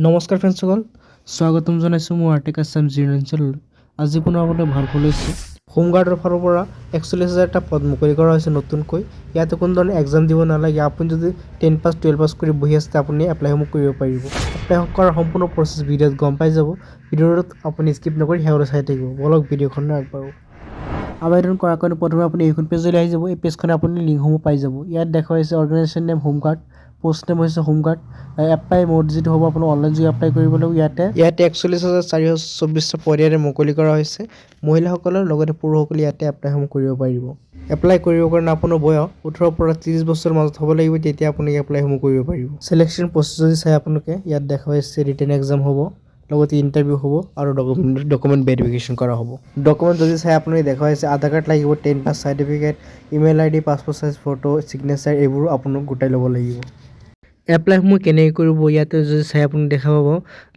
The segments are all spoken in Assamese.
নমস্কাৰ ফ্ৰেণ্ডসকল, স্বাগতম জনাইছোঁ মোৰ আৰ্টিক আছাম জিৰ'ঞ্চললৈ। আজি পুনৰ আপোনাক ভাল কৰিছোঁ। হোমগাৰ্ডৰ ফালৰ পৰা 41,000টা পদ মুকলি কৰা হৈছে নতুনকৈ। ইয়াতে কোনো ধৰণৰ এক্সাম দিব নালাগে। আপুনি যদি 10 পাছ 12 পাছ কৰি বহি আছে আপুনি এপ্লাইসমূহ কৰিব পাৰিব। এপ্লাই কৰাৰ সম্পূৰ্ণ প্ৰচেছ ভিডিঅ'ত গম পাই যাব। ভিডিঅ'টোত আপুনি স্কিপ নকৰি শেষলৈ চাই থাকিব। বলক ভিডিঅ'খনলৈ আগবাঢ়ো। আবেদন কৰাৰ কাৰণে প্ৰথমে আপুনি এইখন পেজলৈ আহি যাব। এই পেজখনে আপুনি লিংকসমূহ পাই যাব। ইয়াত দেখা হৈছে organisation name home guard, post name হৈছে হোমগাৰ্ড, এপ্লাই মোড যিটো হ'ব আপোনাৰ অনলাইন যোগে এপ্লাই কৰিব লাগিব। ইয়াতে 41,424টা পদ ইয়াতে মুকলি কৰা হৈছে। মহিলাসকলৰ লগতে পুৰুষসকলে ইয়াতে এপ্লাইসমূহ কৰিব পাৰিব। এপ্লাই কৰিবৰ কাৰণে আপোনাৰ বয়স 18 পৰা 30 বছৰৰ মাজত হ'ব লাগিব, তেতিয়া আপুনি এপ্লাইসমূহ কৰিব পাৰিব। চিলেকশ্যন প্ৰচেছ যদি চাই আপোনালোকে ইয়াত দেখা হৈছে ৰিটেন এক্সাম হ'ব, লগতে ইণ্টাৰভিউ হ'ব আৰু ডকুমেণ্ট ভেৰিফিকেশ্যন কৰা হ'ব। ডকুমেণ্ট যদি চাই আপুনি দেখা হৈছে আধাৰ কাৰ্ড লাগিব, 10 pass certificate, email ID, passport size photo, signature এইবোৰ আপোনাক গোটাই ল'ব লাগিব। এপ্লাইসমূহ কেনেকৈ কৰিব ইয়াতে যদি চাই আপুনি দেখা পাব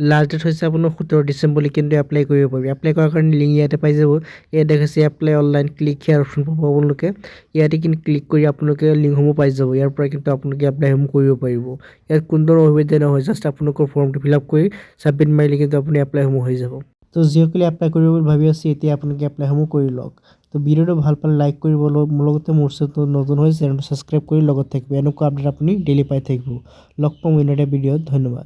লাষ্ট ডেট হৈছে আপোনাৰ 17 ডিচেম্বৰলৈ কিন্তু এপ্লাই কৰিব পাৰিব। এপ্লাই কৰাৰ কাৰণে লিংক ইয়াতে পাই যাব। ইয়াত দেখাইছে এপ্লাই অনলাইন, ক্লিক হিয়াৰ অপশ্যন পাব আপোনালোকে। ইয়াতে কিন্তু ক্লিক কৰি আপোনালোকে লিংকসমূহ পাই যাব। ইয়াৰ পৰা কিন্তু আপোনালোকে এপ্লাইসমূহ কৰিব পাৰিব। ইয়াত কোনো ধৰণৰ অসুবিধা নহয়, জাষ্ট আপোনালোকৰ ফৰ্মটো ফিল আপ কৰি ছাবমিট মাৰিলে কিন্তু আপুনি এপ্লাইসমূহ হৈ যাব। তো যিসকলে এপ্লাই কৰিব বুলি ভাবি আছে এতিয়া আপোনালোকে এপ্লাইসমূহ কৰি লওক। তো ভিডিঅ'টো ভাল পালে লাইক কৰিব, মোৰ লগতে মোৰ চেনেলটো নতুন হৈ চেনেলটো ছাবস্ক্ৰাইব কৰি লগত থাকিব। এনেকুৱা আপডেট আপুনি ডেইলি পাই থাকিব। লগ পাম অন্য এটা ভিডিঅ'ত। ধন্যবাদ।